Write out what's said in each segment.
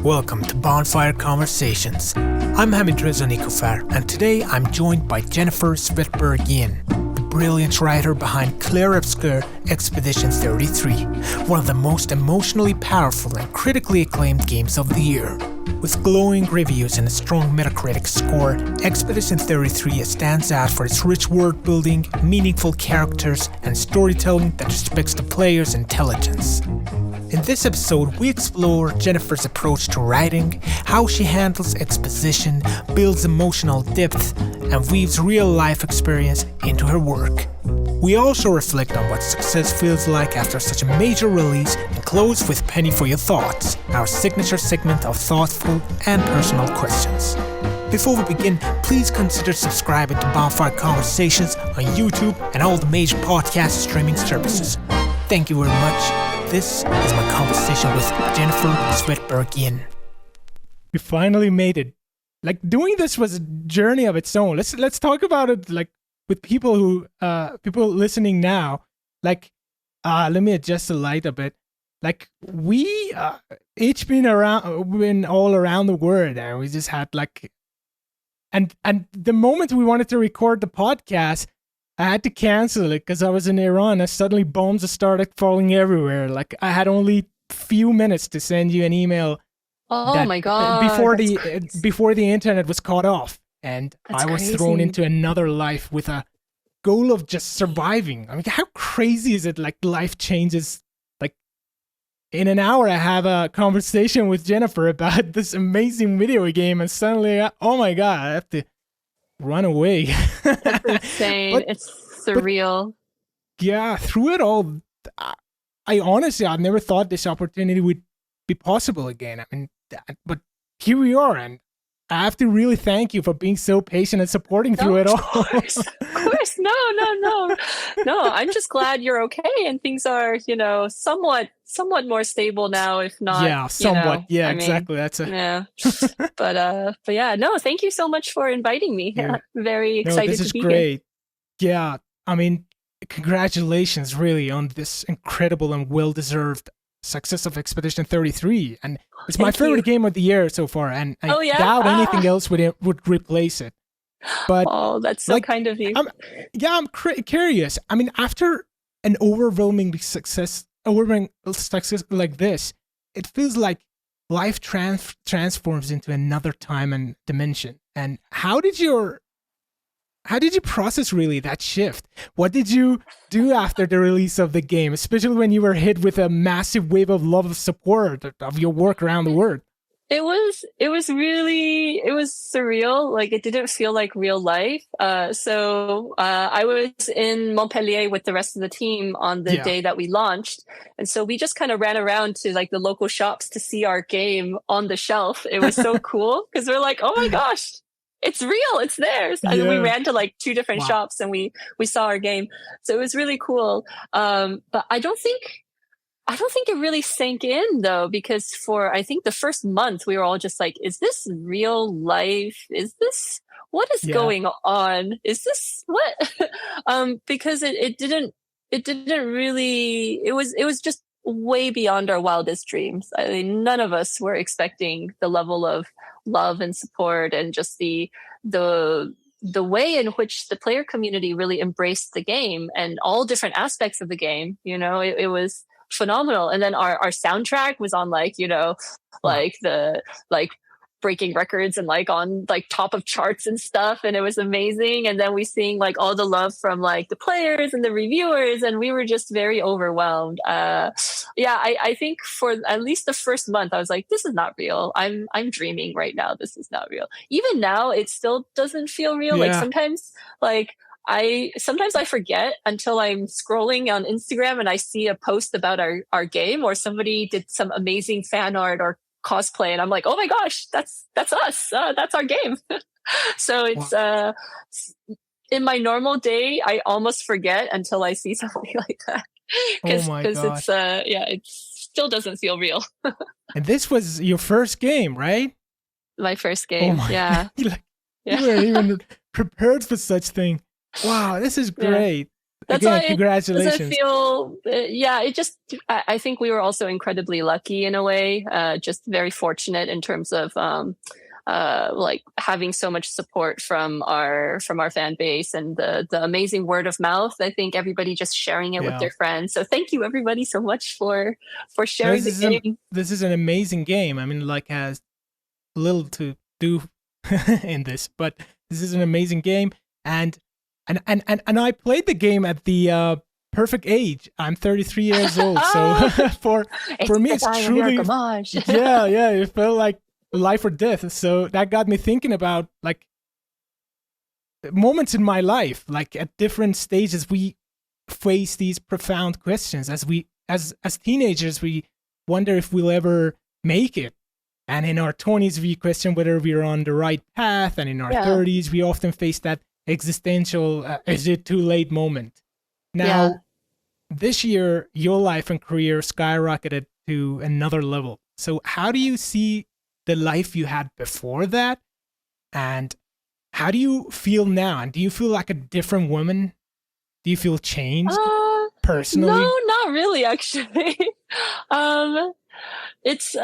Welcome to Bonfire Conversations. I'm Hamid Reza Nikofar, and today I'm joined by Jennifer Svedberg-Yen, the brilliant writer behind Clair Obscur Expedition 33, one of the most emotionally powerful and critically acclaimed games of the year. With glowing reviews and a strong Metacritic score, Expedition 33 stands out for its rich world building, meaningful characters, and storytelling that respects the player's intelligence. In this episode, we explore Jennifer's approach to writing, how she handles exposition, builds emotional depth, and weaves real-life experience into her work. We also reflect on what success feels like after such a major release and close with Penny for Your Thoughts, our signature segment of thoughtful and personal questions. Before we begin, please consider subscribing to Bonfire Conversations on YouTube and all the major podcast streaming services. Thank you very much. This is my conversation with Jennifer Svedberg-Yen. We finally made it. Like, doing this was a journey of its own. Let's talk about it, like, with people who people listening now. Like, let me adjust the light a bit. Like, we each been all around the world, and we just had like, and the moment we wanted to record the podcast, I had to cancel it because I was in Iran and suddenly bombs started falling everywhere. Like, I had only few minutes to send you an email. Oh my God. Before the internet was cut off. And I was crazy. Thrown into another life with a goal of just surviving. I mean, how crazy is it? Like, life changes. Like, in an hour, I have a conversation with Jennifer about this amazing video game, and suddenly, oh my God, I have to run away. That's insane. It's surreal. Yeah, through it all, I've never thought this opportunity would be possible again. I mean, but here we are, and I have to really thank you for being so patient and supporting through it all. Of course. No. I'm just glad you're okay and things are, somewhat more stable now, if not. Yeah, somewhat. Exactly. Yeah. But yeah, no, thank you so much for inviting me. Yeah. Very excited to be here. This is great. Yeah, I mean, congratulations really on this incredible and well-deserved success of Expedition 33. And it's my favorite game of the year so far, and I doubt anything else would replace it. But that's so kind of you. I'm curious. I mean, after an overwhelming success like this, it feels like life transforms into another time and dimension. And how did you process really that shift? What did you do after the release of the game, especially when you were hit with a massive wave of love and support of your work around the world? It was surreal. Like, it didn't feel like real life. So I was in Montpellier with the rest of the team on the day that we launched. And so we just kind of ran around to like the local shops to see our game on the shelf. It was so cool because we're like, oh my gosh, it's real, it's theirs. And we ran to like 2 different shops and we saw our game. So it was really cool. But I don't think it really sank in though, because for I think the first month we were all just like, is this real life? What is going on? Is this what? Because it didn't really, it was just way beyond our wildest dreams. I mean, none of us were expecting the level of love and support and just the way in which the player community really embraced the game and all different aspects of the game. It was phenomenal. And then our soundtrack was on like breaking records and like on like top of charts and stuff, and it was amazing. And then we seeing like all the love from like the players and the reviewers, and we were just very overwhelmed. I think for at least the first month I was like, this is not real. I'm dreaming right now. This is not real. Even now it still doesn't feel real. Like sometimes I forget until I'm scrolling on Instagram and I see a post about our game, or somebody did some amazing fan art or cosplay, and I'm like, oh my gosh, that's us. That's our game. So it's in my normal day, I almost forget until I see something like that. Because it's it still doesn't feel real. And this was your first game, right? My first game. Yeah. You weren't even prepared for such thing. Wow, this is great. That's Again, why I congratulations. feel, I think we were also incredibly lucky in a way, just very fortunate in terms of like having so much support from our fan base and the amazing word of mouth. I think everybody just sharing it with their friends. So thank you everybody so much for sharing the game. This is an amazing game. I mean, like, has little to do in this, but this is an amazing game, and I played the game at the perfect age. I'm 33 years old, so for me it's truly it felt like life or death. So that got me thinking about like moments in my life, like at different stages we face these profound questions. As teenagers, we wonder if we'll ever make it. And in our 20s, we question whether we're on the right path. And in our 30s, we often face that existential, is it too late moment. Now, this year, your life and career skyrocketed to another level. So how do you see the life you had before that? And how do you feel now? And do you feel like a different woman? Do you feel changed personally? No, not really, actually. It's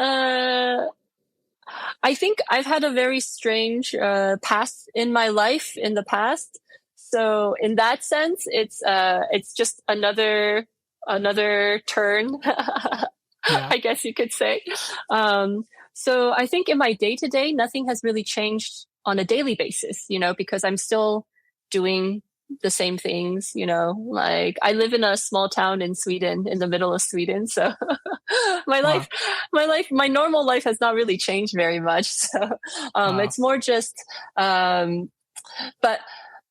I think I've had a very strange past in my life in the past. So in that sense, it's just another turn, I guess you could say. So I think in my day-to-day, nothing has really changed on a daily basis, because I'm still doing the same things, like I live in a small town in Sweden, in the middle of Sweden. So my normal life has not really changed very much. So it's more just, but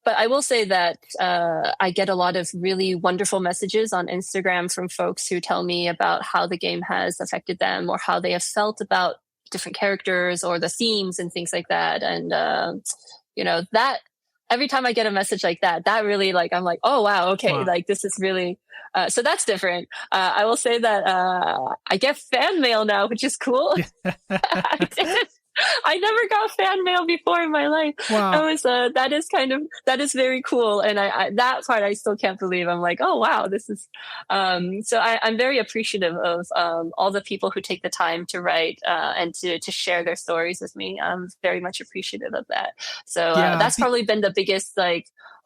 I will say that I get a lot of really wonderful messages on Instagram from folks who tell me about how the game has affected them or how they have felt about different characters or the themes and things like that. And, that every time I get a message like that, that really I'm like, oh, wow. Okay. Like this is really, so that's different. I will say that I get fan mail now, which is cool. I never got fan mail before in my life. Wow. That is very cool. And I that part I still can't believe. I'm like, oh wow, this is so I'm very appreciative of all the people who take the time to write and to share their stories with me. I'm very much appreciative of that. So that's probably been the biggest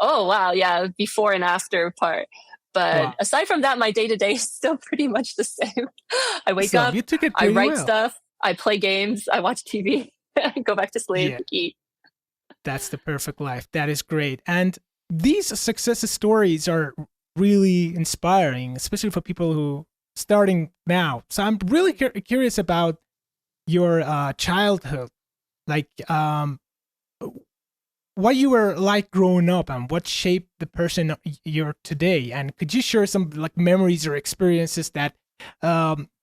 oh wow, before and after part. But aside from that, my day-to-day is still pretty much the same. I wake up, I write stuff, I play games, I watch TV, go back to sleep, eat. That's the perfect life. That is great. And these success stories are really inspiring, especially for people who starting now. So I'm really curious about your childhood, like what you were like growing up and what shaped the person you're today. And could you share some memories or experiences that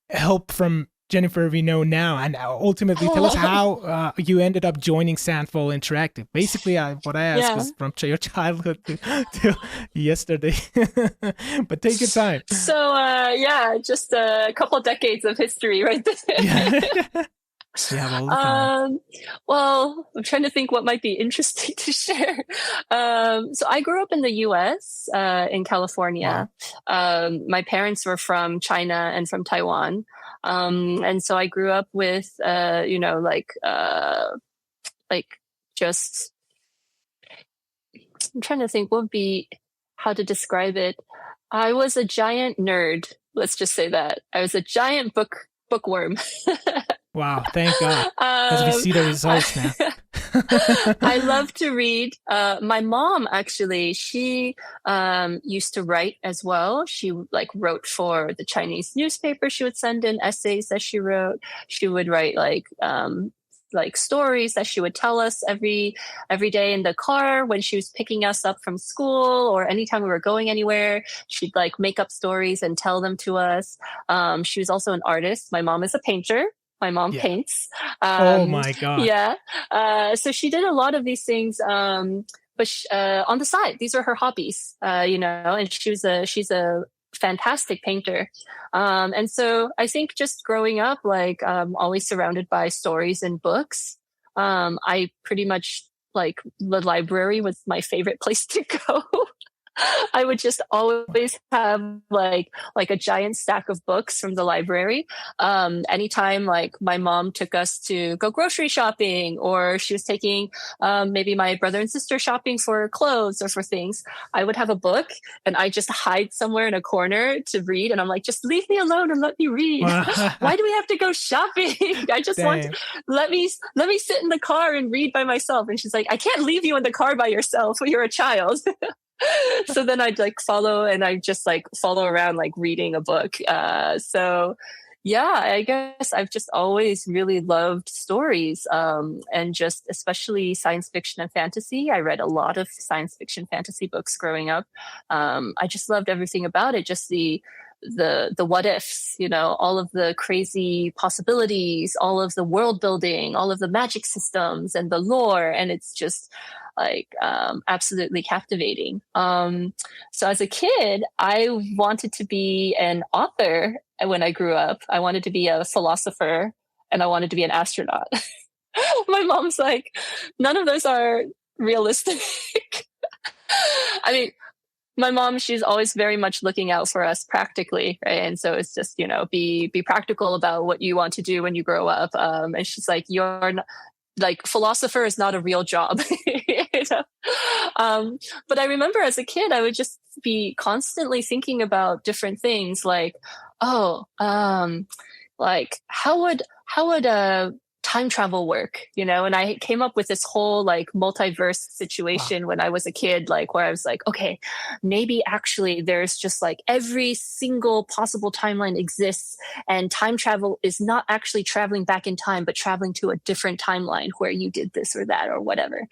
help from Jennifer we know now, and ultimately tell us how you ended up joining Sandfall Interactive. Basically, what I asked was from your childhood to yesterday, but take your time. So, just a couple of decades of history right there. All the time. Well, I'm trying to think what might be interesting to share. So I grew up in the U.S., in California. Wow. My parents were from China and from Taiwan. And so I grew up with, just, I'm trying to think what would be, how to describe it. I was a giant nerd. Let's just say that. I was a giant bookworm. Wow, thank God. Because we see the results now. I love to read. My mom, actually, she used to write as well. She wrote for the Chinese newspaper. She would send in essays that she wrote. She would write stories that she would tell us every day in the car when she was picking us up from school or anytime we were going anywhere. She'd make up stories and tell them to us. She was also an artist. My mom is a painter. My mom paints. Oh my God. Yeah. So she did a lot of these things, but on the side, these are her hobbies, and she's a fantastic painter. And so I think just growing up, always surrounded by stories and books, I pretty much the library was my favorite place to go. I would just always have like a giant stack of books from the library. Anytime like my mom took us to go grocery shopping, or she was taking maybe my brother and sister shopping for clothes or for things, I would have a book and I just hide somewhere in a corner to read. And I'm like, just leave me alone and let me read. Why do we have to go shopping? I just want to let me sit in the car and read by myself. And she's like, I can't leave you in the car by yourself when you're a child. So then I'd like follow around like reading a book. So yeah, I guess I've just always really loved stories, and just especially science fiction and fantasy. I read a lot of science fiction fantasy books growing up. I just loved everything about it. Just the what ifs, all of the crazy possibilities, all of the world building, all of the magic systems and the lore. And it's just like absolutely captivating. So as a kid, I wanted to be an author when I grew up. I wanted to be a philosopher and I wanted to be an astronaut. My mom's like, none of those are realistic. I mean, my mom, she's always very much looking out for us practically, right? And so it's just, be practical about what you want to do when you grow up. And she's like, you're not, like, philosopher is not a real job. But I remember as a kid, I would just be constantly thinking about different things like, like how would time travel work, and I came up with this whole like multiverse situation when I was a kid, like where I was like, okay, maybe actually there's just like every single possible timeline exists and time travel is not actually traveling back in time, but traveling to a different timeline where you did this or that or whatever.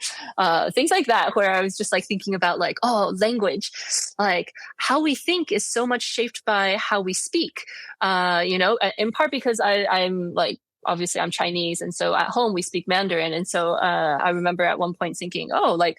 Things like that, where I was just like thinking about like, language, like how we think is so much shaped by how we speak, in part because I'm like, obviously I'm Chinese. And so at home we speak Mandarin. And so I remember at one point thinking, like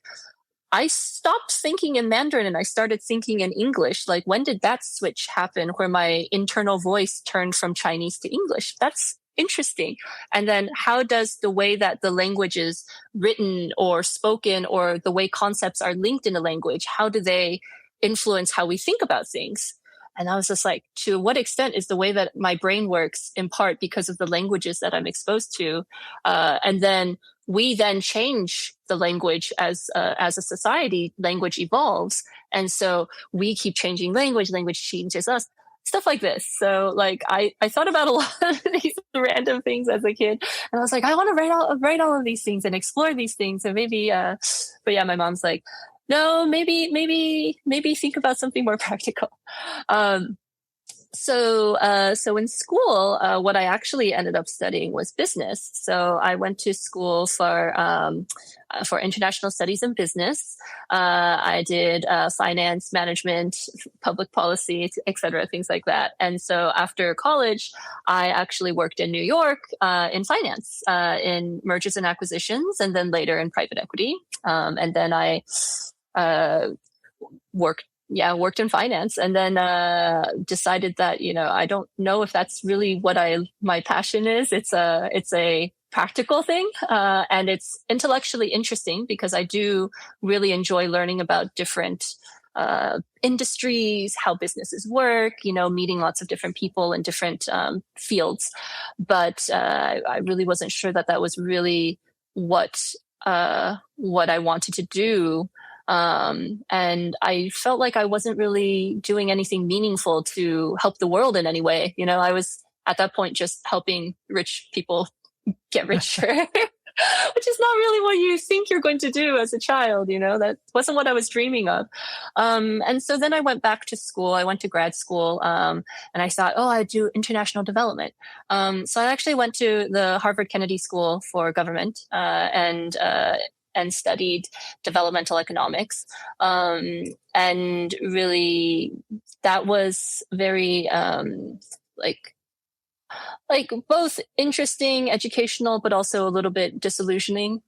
I stopped thinking in Mandarin and I started thinking in English. Like when did that switch happen where my internal voice turned from Chinese to English? That's interesting. And then how does the way that the language is written or spoken or the way concepts are linked in a language, how do they influence how we think about things? And I was just like, to what extent is the way that my brain works in part because of the languages that I'm exposed to? And then we then change the language as a society, language evolves. And so we keep changing language changes us, stuff like this. So like, I thought about a lot of these random things as a kid. And I was like, I want to write all of these things and explore these things. And maybe, but yeah, my mom's like, no, maybe think about something more practical. So in school, what I actually ended up studying was business. So I went to school for international studies and business. I did finance, management, public policy, etc., things like that. And so after college, I actually worked in New York in finance, in mergers and acquisitions, and then later in private equity. And then I worked in finance, and then decided that I don't know if that's really what my passion is. It's a practical thing, and it's intellectually interesting because I do really enjoy learning about different industries, how businesses work, meeting lots of different people in different fields. But I really wasn't sure that was really what I wanted to do. And I felt like I wasn't really doing anything meaningful to help the world in any way. I was at that point just helping rich people get richer, which is not really what you think you're going to do as a child. That wasn't what I was dreaming of. And so then I went back to school. I went to grad school, and I thought, I'd do international development. So I actually went to the Harvard Kennedy School for Government, and studied developmental economics. And really, that was very like both interesting, educational, but also a little bit disillusioning,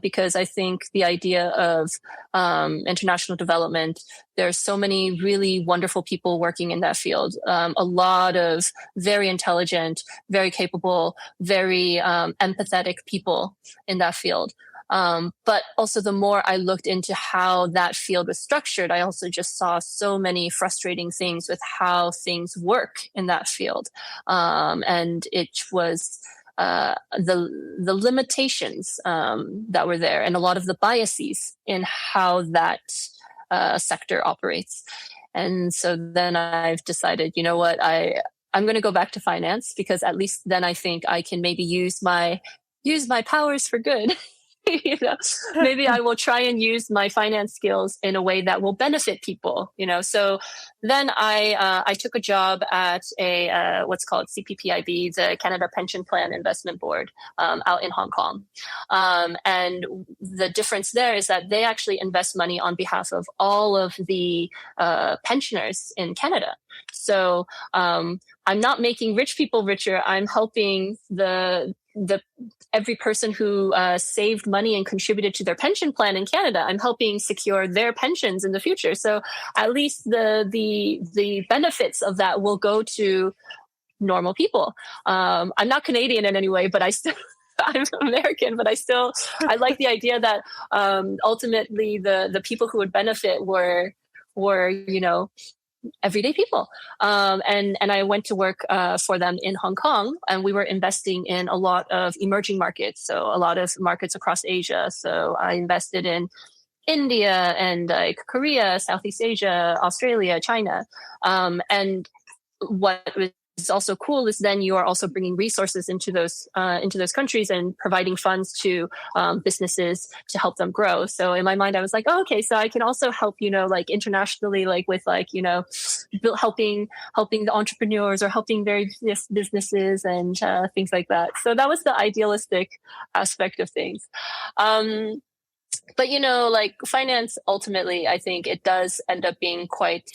because I think the idea of international development, there's so many really wonderful people working in that field. A lot of very intelligent, very capable, very empathetic people in that field. But also the more I looked into how that field was structured, I also just saw so many frustrating things with how things work in that field. And it was the limitations that were there, and a lot of the biases in how that sector operates. And so then I've decided, you know what, I'm going to go back to finance, because at least then I think I can maybe use my powers for good. You know, maybe I will try and use my finance skills in a way that will benefit people, you know. So then I took a job at a what's called CPPIB, the Canada Pension Plan Investment Board, out in Hong Kong. And the difference there is that they actually invest money on behalf of all of the pensioners in Canada. So I'm not making rich people richer. I'm helping the every person who saved money and contributed to their pension plan in Canada. I'm helping secure their pensions in the future. So at least the benefits of that will go to normal people. I'm not Canadian in any way, but I'm American, but I like the idea that ultimately the people who would benefit were, you know, everyday people. And I went to work for them in Hong Kong, and we were investing in a lot of emerging markets. So a lot of markets across Asia. So I invested in India and like Korea, Southeast Asia, Australia, China. And what was also cool is then you are also bringing resources into those countries and providing funds to businesses to help them grow. So in my mind, I was like, oh, okay, so I can also help, you know, like internationally, like with like, you know, helping the entrepreneurs or helping various businesses and things like that. So that was the idealistic aspect of things. But, you know, like finance, ultimately, I think it does end up being quite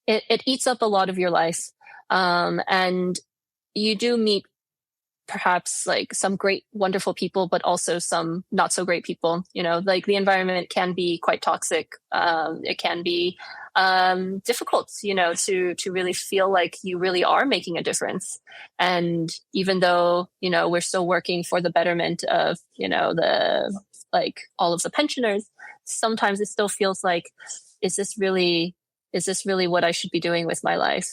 it eats up a lot of your life. And you do meet perhaps like some great, wonderful people, but also some not so great people. You know, like the environment can be quite toxic. It can be difficult, you know, to really feel like you really are making a difference. And even though, you know, we're still working for the betterment of, you know, all of the pensioners, sometimes it still feels like, is this really what I should be doing with my life?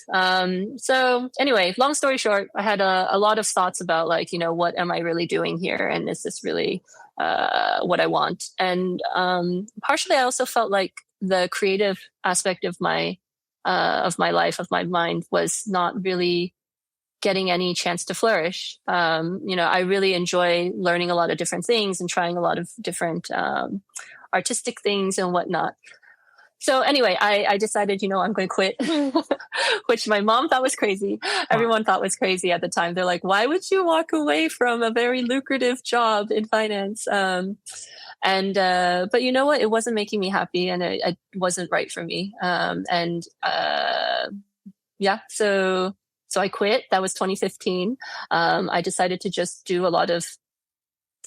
So anyway, long story short, I had a lot of thoughts about like, you know, what am I really doing here? And is this really what I want? And partially, I also felt like the creative aspect of my life, of my mind, was not really getting any chance to flourish. You know, I really enjoy learning a lot of different things and trying a lot of different artistic things and whatnot. So anyway, I decided, you know, I'm going to quit, which my mom thought was crazy. Everyone thought was crazy at the time. They're like, why would you walk away from a very lucrative job in finance? But you know what? It wasn't making me happy, and it wasn't right for me. So I quit. That was 2015. I decided to just do a lot of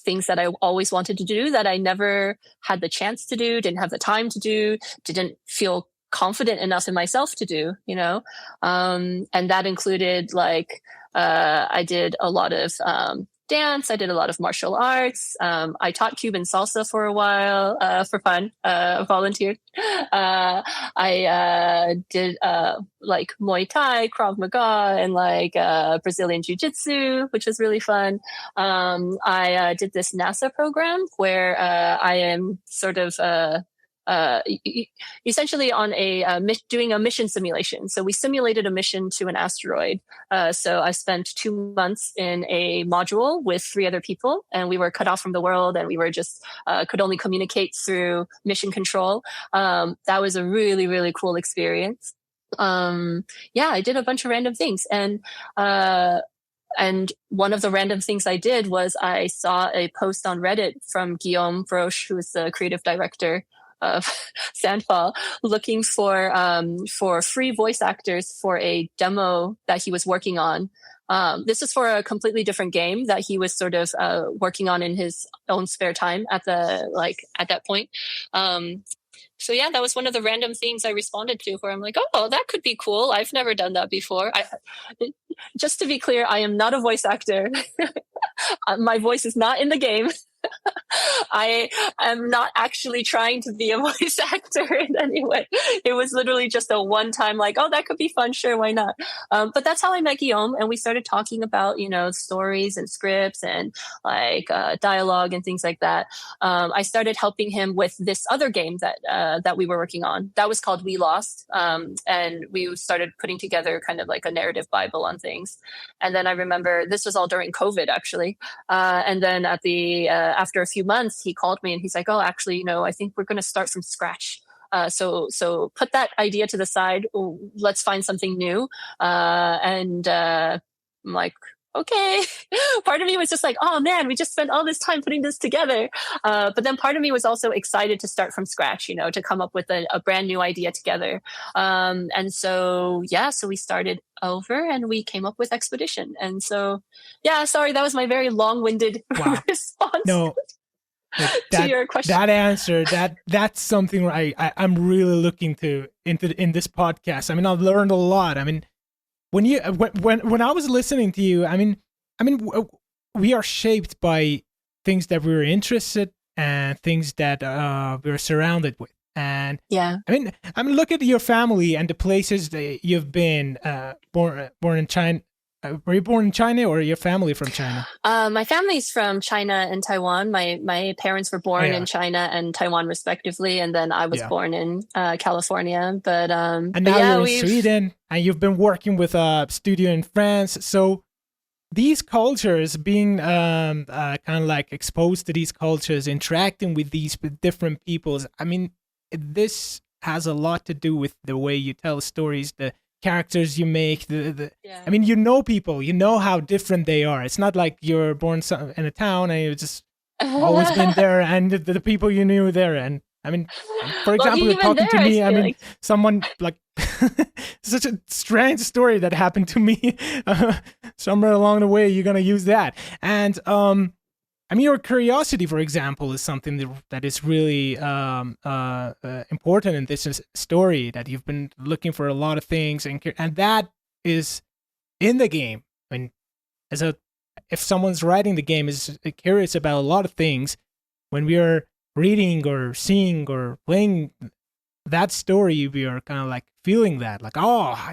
things that I always wanted to do that I never had the chance to do, didn't have the time to do, didn't feel confident enough in myself to do, you know? And that included like, I did a lot of dance. I did a lot of martial arts. I taught Cuban salsa for a while for fun, volunteered. I did like Muay Thai, Krav Maga, and like Brazilian Jiu-Jitsu, which was really fun. I did this NASA program where I am sort of essentially on doing a mission simulation. So we simulated a mission to an asteroid. So I spent 2 months in a module with 3 other people, and we were cut off from the world, and we were just could only communicate through mission control. That was a really, really cool experience. I did a bunch of random things, and one of the random things I did was I saw a post on Reddit from Guillaume Broche, who is the creative director of Sandfall, looking for free voice actors for a demo that he was working on. This is for a completely different game that he was sort of working on in his own spare time at that point. So yeah, that was one of the random things I responded to, where I'm like, oh, that could be cool. I've never done that before. Just to be clear, I am not a voice actor. My voice is not in the game. I am not actually trying to be a voice actor in any way. It was literally just a one-time like, oh, that could be fun. Sure, why not? But that's how I met Guillaume, and we started talking about, stories and scripts and like dialogue and things like that. I started helping him with this other game that we were working on. That was called We Lost, and we started putting together kind of like a narrative Bible on things. And then I remember this was all during COVID, actually. And then after a few months, he called me and he's like, "Oh, actually, I think we're going to start from scratch. So put that idea to the side. Let's find something new." I'm like, okay. Part of me was just like, oh man, we just spent all this time putting this together. But then part of me was also excited to start from scratch, to come up with a brand new idea together. So we started over and we came up with Expedition. And so, sorry, that was my very long-winded response. No. To your question. That answer, that's something I'm really looking into in this podcast. I mean, I've learned a lot. I mean, when I was listening to you, I mean, we are shaped by things that we're interested and things that we're surrounded with. And I mean, look at your family and the places that you've been. Born in China. Were you born in China, or your family from China? My family's from China and Taiwan. My parents were born in China and Taiwan, respectively, and then I was born in California. But and now you're in Sweden, and you've been working with a studio in France. So these cultures, being kind of like exposed to these cultures, interacting with these different peoples. I mean, this has a lot to do with the way you tell stories, the characters you make. I mean, people, how different they are. It's not like you're born in a town and you've just always been there, and the people you knew there. And I mean, for example, you're talking to me. I mean, someone like such a strange story that happened to me somewhere along the way. You're gonna use that, and I mean, your curiosity, for example, is something that is really important in this story, that you've been looking for a lot of things, and that is in the game. I mean, if someone's writing the game is curious about a lot of things, when we are reading or seeing or playing that story, we are kind of like feeling that, like, oh,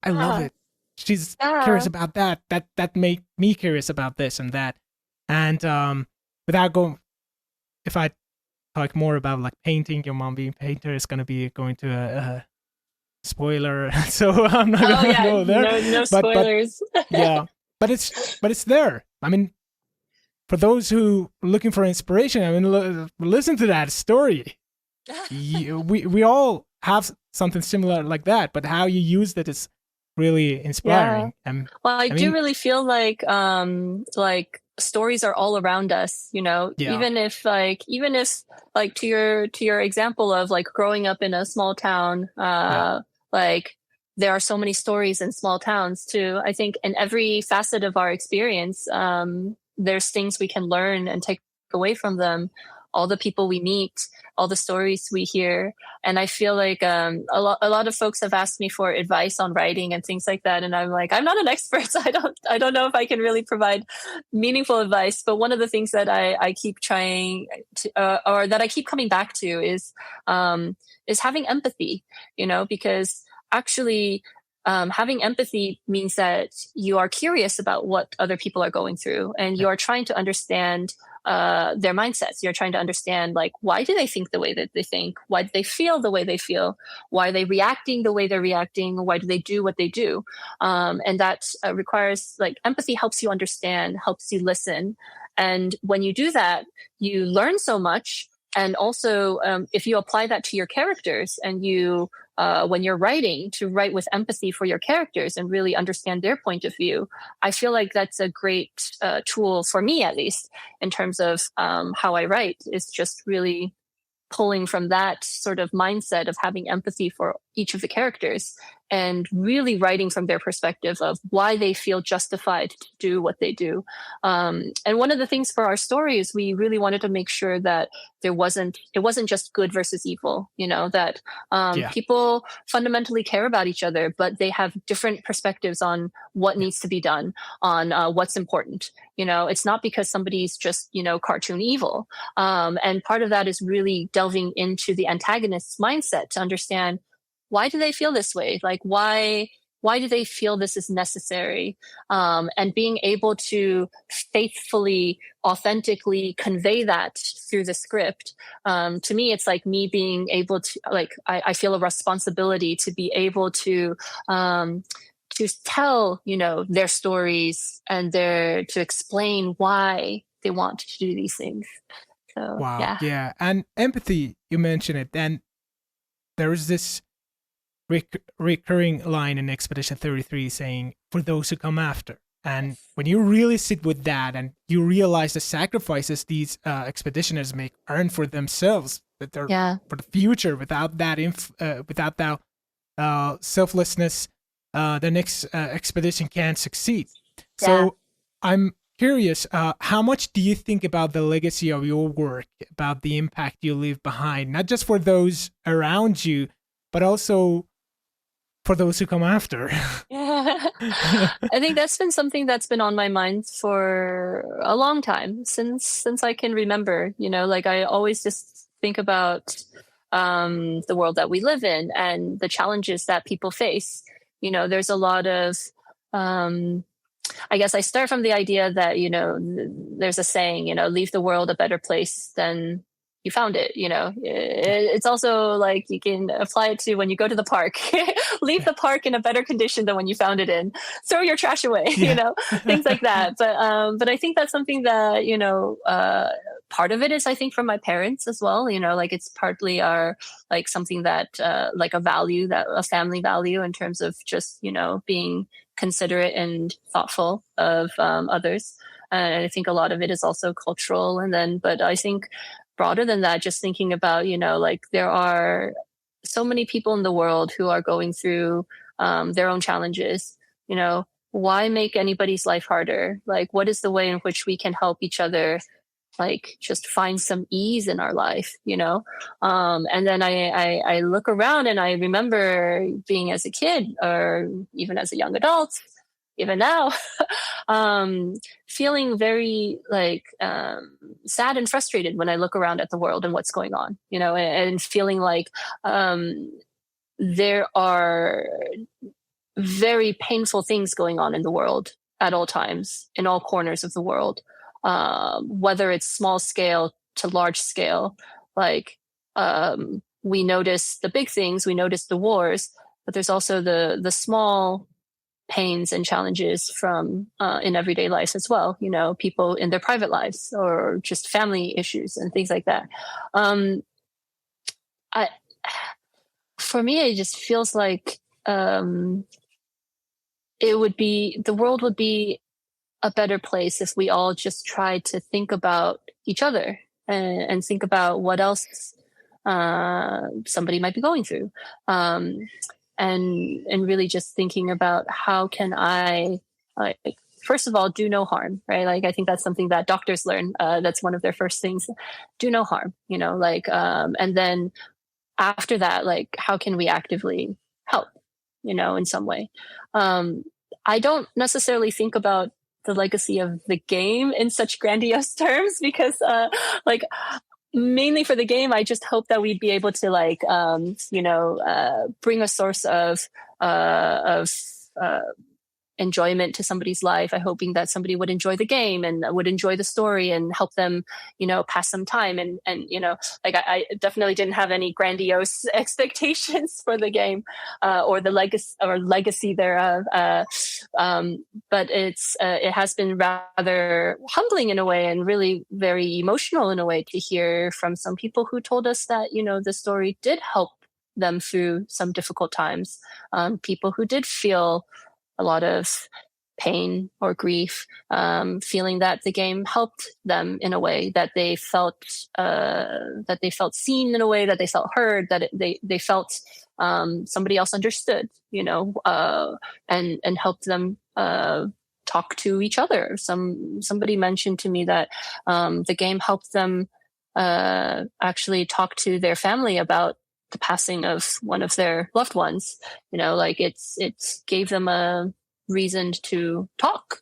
I love it. She's curious about that. That made me curious about this and that. And without going, if I talk more about like painting, your mom being a painter is going to be going to a spoiler, so I'm not going to go there. No spoilers. But it's there. I mean, for those who are looking for inspiration, I mean, listen to that story. We all have something similar like that, but how you use it is really inspiring. Well, I do really feel like stories are all around us, even if to your example of like growing up in a small town, like there are so many stories in small towns too. I think in every facet of our experience, there's things we can learn and take away from them. All the people we meet, all the stories we hear. And I feel like a lot of folks have asked me for advice on writing and things like that. And I'm like, I'm not an expert, so I don't know if I can really provide meaningful advice. But one of the things that I keep trying to, or that I keep coming back to is having empathy, because actually having empathy means that you are curious about what other people are going through, and you are trying to understand their mindsets. You're trying to understand, like, why do they think the way that they think? Why do they feel the way they feel? Why are they reacting the way they're reacting? Why do they do what they do? And that requires, like, empathy helps you understand, helps you listen. And when you do that, you learn so much. And also, if you apply that to your characters and you when you're writing, to write with empathy for your characters and really understand their point of view, I feel like that's a great tool for me, at least, in terms of how I write, is just really pulling from that sort of mindset of having empathy for each of the characters and really writing from their perspective of why they feel justified to do what they do. And one of the things for our story is we really wanted to make sure that it wasn't just good versus evil, that people fundamentally care about each other, but they have different perspectives on what needs to be done, on what's important. It's not because somebody's just, cartoon evil. And part of that is really delving into the antagonist's mindset to understand, why do they feel this way? Like, why do they feel this is necessary? And being able to faithfully, authentically convey that through the script. To me, it's like me being able to, I feel a responsibility to be able to tell, their stories and to explain why they want to do these things. So, wow. Yeah. And empathy, you mentioned it. And there's this recurring line in Expedition 33 saying, for those who come after. And when you really sit with that and you realize the sacrifices these expeditioners make earn for themselves, that they're for the future, without that selflessness, the next expedition can't succeed. Yeah. So I'm curious, how much do you think about the legacy of your work, about the impact you leave behind, not just for those around you, but also for those who come after? Yeah. I think that's been something that's been on my mind for a long time, since I can remember. I always just think about the world that we live in and the challenges that people face. There's a lot of I guess I start from the idea that, there's a saying, leave the world a better place than you found it. It's also like you can apply it to when you go to the park. Leave the park in a better condition than when you found it in. Throw your trash away, things like that. But I think that's something that, part of it is, I think, from my parents as well. It's partly something that a value, that a family value, in terms of just, being considerate and thoughtful of others. And I think a lot of it is also cultural. But I think broader than that, just thinking about, there are so many people in the world who are going through their own challenges. Why make anybody's life harder? What is the way in which we can help each other, just find some ease in our life, and then I look around and I remember being as a kid, or even as a young adult, even now, feeling very sad and frustrated when I look around at the world and what's going on, and feeling like there are very painful things going on in the world at all times, in all corners of the world. Whether it's small scale to large scale, we notice the big things, we notice the wars, but there's also the small pains and challenges from in everyday life as well. People in their private lives, or just family issues and things like that. For me, it just feels like the world would be a better place if we all just tried to think about each other and think about what else somebody might be going through. And really just thinking about, how can I, first of all, do no harm, right? I think that's something that doctors learn. That's one of their first things. Do no harm, and then after that, how can we actively help, in some way? I don't necessarily think about the legacy of the game in such grandiose terms, because mainly for the game, I just hope that we'd be able to bring a source of enjoyment to somebody's life. I'm hoping that somebody would enjoy the game and would enjoy the story and help them, pass some time. And I definitely didn't have any grandiose expectations for the game or the legacy thereof. But it has been rather humbling in a way, and really very emotional in a way, to hear from some people who told us that, the story did help them through some difficult times. People who did feel a lot of pain or grief, feeling that the game helped them in a way, that they felt seen, in a way that they felt heard, that they felt somebody else understood, and helped them talk to each other. Somebody mentioned to me that the game helped them actually talk to their family about the passing of one of their loved ones. Like it gave them a reason to talk.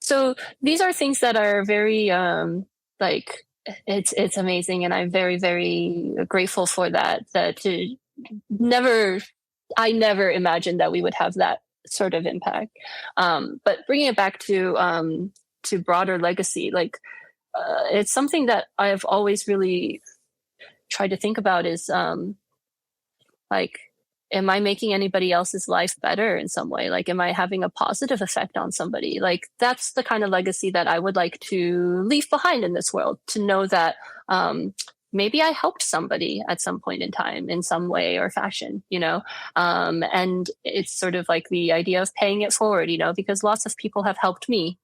So these are things that are very like it's amazing, and I'm very, very grateful for that. I never imagined that we would have that sort of impact. But bringing it back to broader legacy, like it's something that I've always really tried to think about is like, am I making anybody else's life better in some way? Like, am I having a positive effect on somebody? Like, that's the kind of legacy that I would like to leave behind in this world, to know that maybe I helped somebody at some point in time in some way or fashion, and it's sort of like the idea of paying it forward, because lots of people have helped me.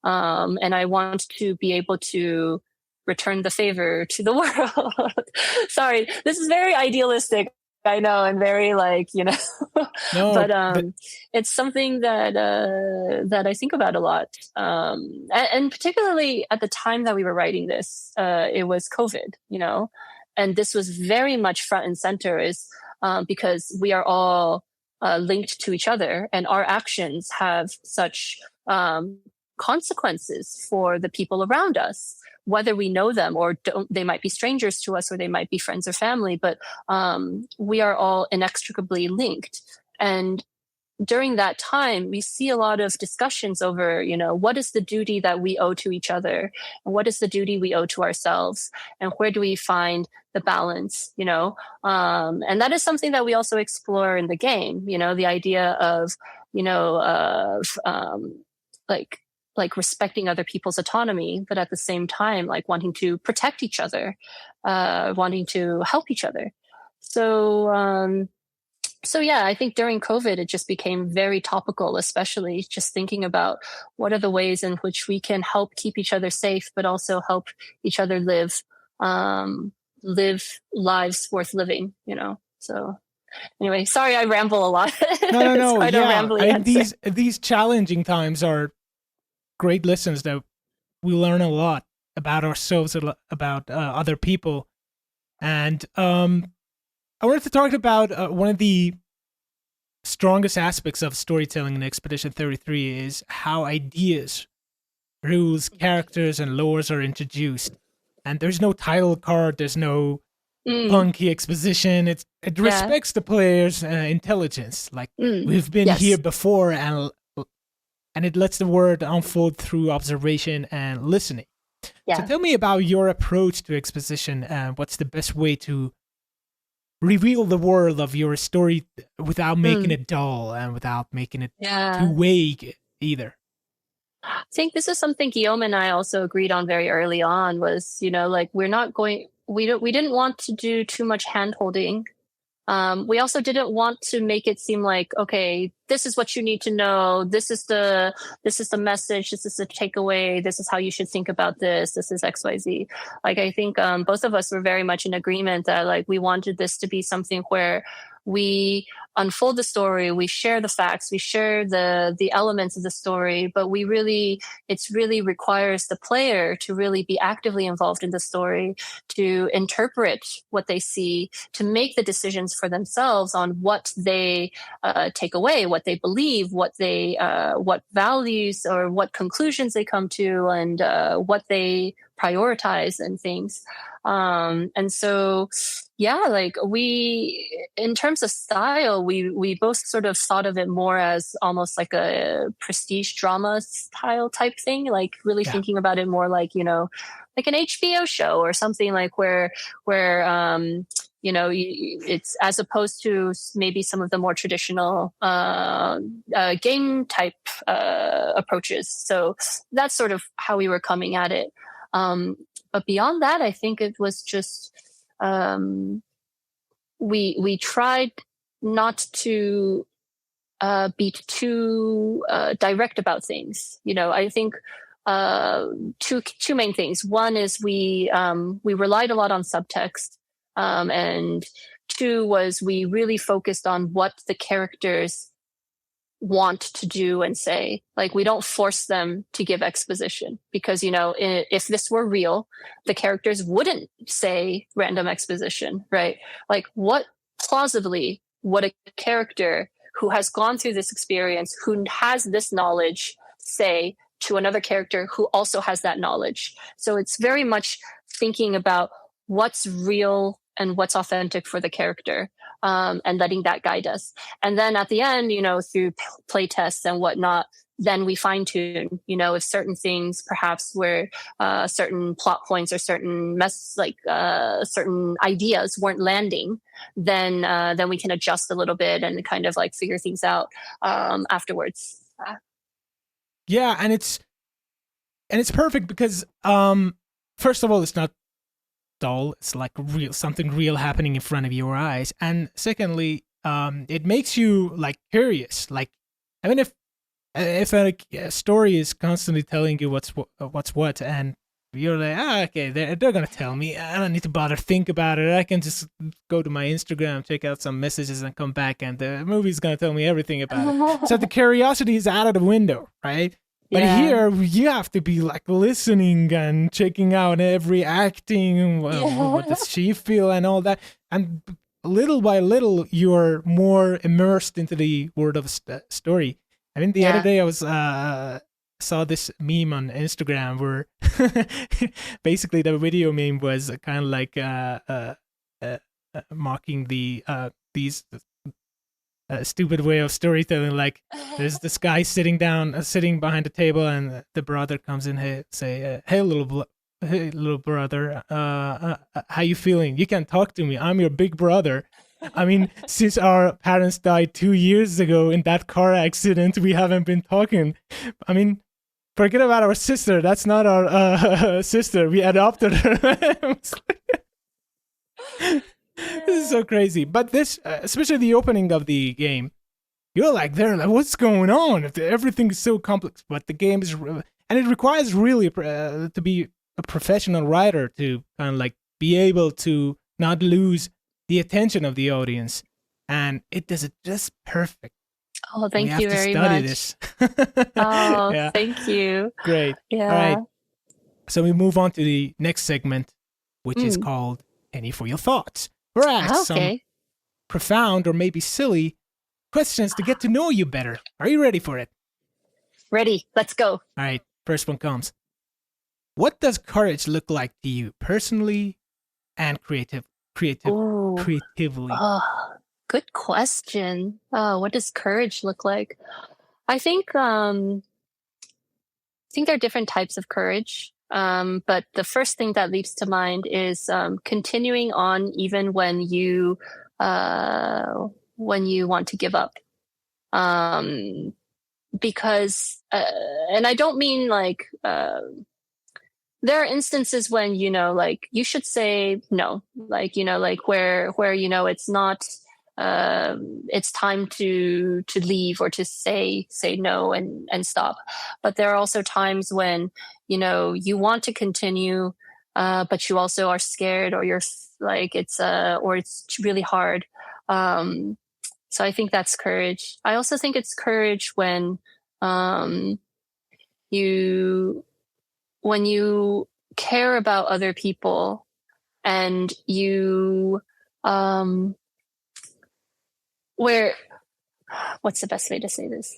And I want to be able to return the favor to the world. Sorry, this is very idealistic, I know, and very No, but it's something that I think about a lot. And particularly at the time that we were writing this, it was COVID, and this was very much front and center, is because we are all linked to each other, and our actions have such consequences for the people around us, whether we know them or don't. They might be strangers to us, or they might be friends or family, but we are all inextricably linked. And during that time, we see a lot of discussions over, what is the duty that we owe to each other, and what is the duty we owe to ourselves, and where do we find the balance, and that is something that we also explore in the game, the idea of, like respecting other people's autonomy, but at the same time, like wanting to protect each other, wanting to help each other. So yeah, I think during COVID, it just became very topical, especially just thinking about what are the ways in which we can help keep each other safe, but also help each other live lives worth living, So anyway, sorry, I ramble a lot. No. Quite Yeah, a rambling answer. these challenging times are great lessons that we learn a lot about ourselves, about other people. And I wanted to talk about one of the strongest aspects of storytelling in Expedition 33 is how ideas, rules, characters, and lores are introduced. And there's no title card, there's no punky exposition. It respects the player's intelligence. Like, we've been here before, and it lets the word unfold through observation and listening. Yeah. So tell me about your approach to exposition, and what's the best way to reveal the world of your story without making it dull and without making it too vague either. I think this is something Guillaume and I also agreed on very early on, was, like, we didn't want to do too much hand holding. We also didn't want to make it seem like, okay, this is what you need to know. This is the message. This is the takeaway. This is how you should think about this. This is XYZ. Like, I think both of us were very much in agreement that, like, we wanted this to be something where we unfold the story, we share the facts, we share the elements of the story, but it really requires the player to really be actively involved in the story, to interpret what they see, to make the decisions for themselves on what they take away, what they believe, what values or what conclusions they come to, and what they prioritize and things. And so, yeah, like, in terms of style, we both sort of thought of it more as almost like a prestige drama style type thing, like really thinking about it more like, like an HBO show or something, like where it's, as opposed to maybe some of the more traditional game type approaches. So that's sort of how we were coming at it. But beyond that, I think it was just we tried not to be too direct about things. I think two main things. One is we relied a lot on subtext, and two was we really focused on what the characters want to do and say. Like, we don't force them to give exposition because, if this were real, the characters wouldn't say random exposition, right? Like, what plausibly would a character who has gone through this experience, who has this knowledge, say to another character who also has that knowledge? So it's very much thinking about what's real and what's authentic for the character, and letting that guide us. And then at the end, through play tests and whatnot, then we fine tune, if certain things perhaps where certain plot points or certain certain ideas weren't landing, then we can adjust a little bit and kind of like figure things out afterwards. Yeah, and it's perfect because first of all, it's not dull. It's like something real happening in front of your eyes, and secondly, it makes you like curious. Like, I mean, if a story is constantly telling you what's what, and you're like, okay, they're gonna tell me. I don't need to bother think about it. I can just go to my Instagram, check out some messages, and come back, and the movie's gonna tell me everything about it. So the curiosity is out of the window, right? But here you have to be like listening and checking out every acting. What does she feel and all that? And little by little, you're more immersed into the world of story. I mean, the other day I was saw this meme on Instagram where basically the video meme was kind of like mocking these stupid way of storytelling. Like, there's this guy sitting behind the table, and the brother comes in, hey little brother, how you feeling? You can talk to me. I'm your big brother. I mean, since our parents died 2 years ago in that car accident, we haven't been talking. I mean, forget about our sister. That's not our sister. We adopted her. This is so crazy. But this, especially the opening of the game, you're like, what's going on? Everything is so complex. But the game is, and it requires really to be a professional writer to kind of like be able to not lose the attention of the audience. And it does it just perfect. Oh, thank you very much. This. Oh, thank you. Great. Yeah. All right. So we move on to the next segment, which is called Penny for Your Thoughts. We're asked some profound or maybe silly questions to get to know you better. Are you ready for it? Ready. Let's go. All right. First one comes. What does courage look like to you personally and creatively? Oh, good question. What does courage look like? I think there are different types of courage. But the first thing that leaps to mind is continuing on even when you want to give up. Because, and I don't mean like, there are instances when, like you should say no, like, like where, it's not, it's time to leave or to say no and stop. But there are also times when, you want to continue, but you also are scared, or you're like, or it's really hard. So I think that's courage. I also think it's courage when you care about other people and you what's the best way to say this?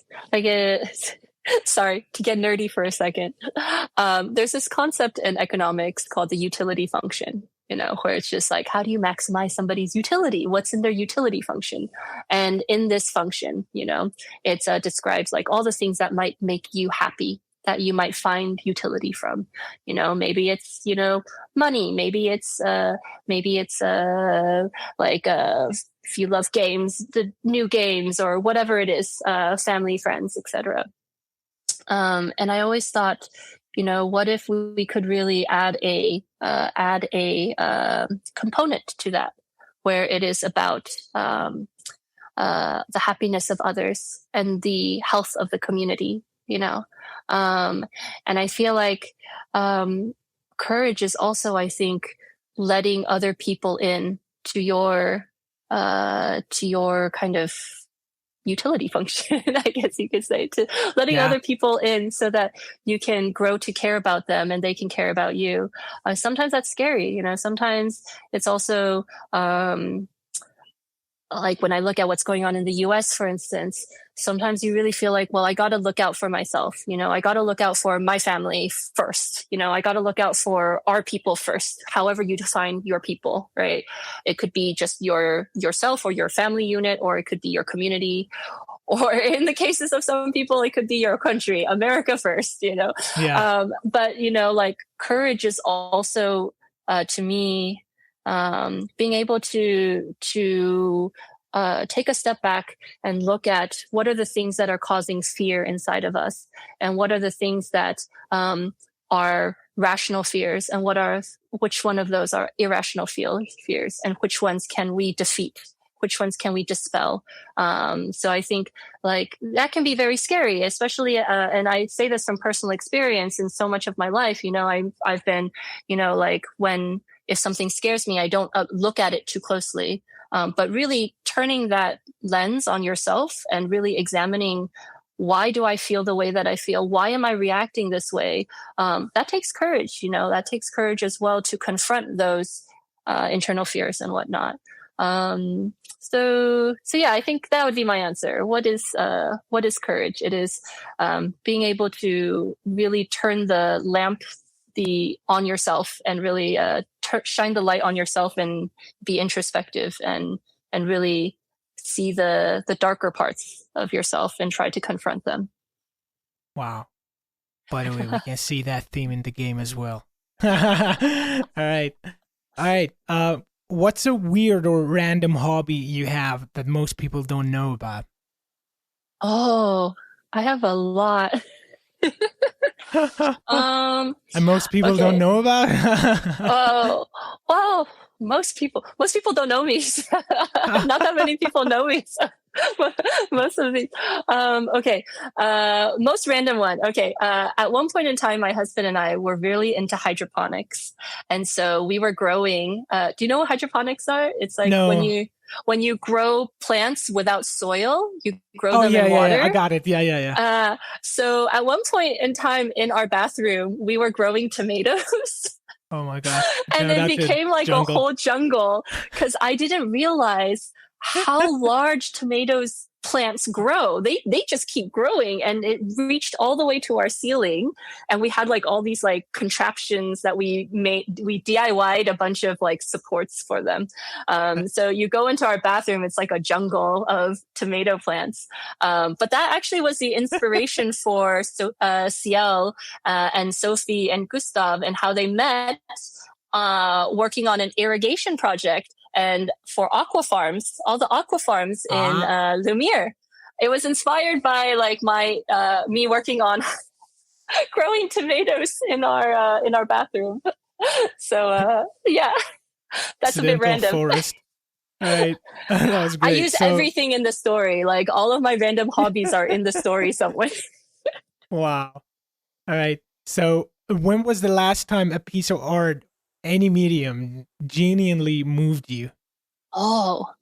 Sorry, to get nerdy for a second. There's this concept in economics called the utility function, where it's just like, how do you maximize somebody's utility? What's in their utility function? And in this function, it describes like all the things that might make you happy, that you might find utility from. Maybe it's, money, maybe it's like if you love games, the new games, or whatever it is, family, friends, etc. And I always thought, what if we could really add a component to that, where it is about the happiness of others and the health of the community, and I feel like courage is also, I think, letting other people in to your kind of utility function, I guess you could say, to letting other people in so that you can grow to care about them and they can care about you. Sometimes that's scary, sometimes it's also like when I look at what's going on in the US, for instance, sometimes you really feel like, well, I got to look out for myself. I got to look out for my family first. I got to look out for our people first, however you define your people, right? It could be just yourself or your family unit, or it could be your community. Or in the cases of some people, it could be your country, America first, Yeah. But, like courage is also, to me, being able to take a step back and look at what are the things that are causing fear inside of us, and what are the things that are rational fears, and which one of those are irrational fears, and which ones can we defeat, which ones can we dispel. So I think like that can be very scary, especially, and I say this from personal experience in so much of my life. I've been, like if something scares me, I don't look at it too closely. But really turning that lens on yourself and really examining, why do I feel the way that I feel? Why am I reacting this way? That takes courage, that takes courage as well to confront those internal fears and whatnot. So yeah, I think that would be my answer. What is courage? It is being able to really turn the lamp on yourself and really shine the light on yourself and be introspective and really see the darker parts of yourself and try to confront them. Wow. By the way, we can see that theme in the game as well. All right. What's a weird or random hobby you have that most people don't know about? Oh, I have a lot. And most people don't know about it? Oh, well, most people don't know me. Not that many people know me. So most of these. Okay. Most random one. Okay. At one point in time, my husband and I were really into hydroponics. And so we were growing. Do you know what hydroponics are? It's like when you grow plants without soil, you grow them in water. Yeah, I got it. Yeah. So at one point in time in our bathroom, we were growing tomatoes. Oh my God. And it became like a whole jungle because I didn't realize how large tomatoes plants grow. They just keep growing, and it reached all the way to our ceiling. And we had like all these like contraptions that we made. We DIY'd a bunch of like supports for them. So you go into our bathroom, it's like a jungle of tomato plants. But that actually was the inspiration for Ciel and Sophie and Gustav, and how they met working on an irrigation project. And for aqua farms, all the aqua farms in Lumiere, it was inspired by like me working on growing tomatoes in our bathroom. So yeah, that's a bit random. Forest. All right, that was great. I use everything in the story. Like all of my random hobbies are in the story somewhere. Wow. All right. So when was the last time a piece of art, any medium, genuinely moved you? Oh,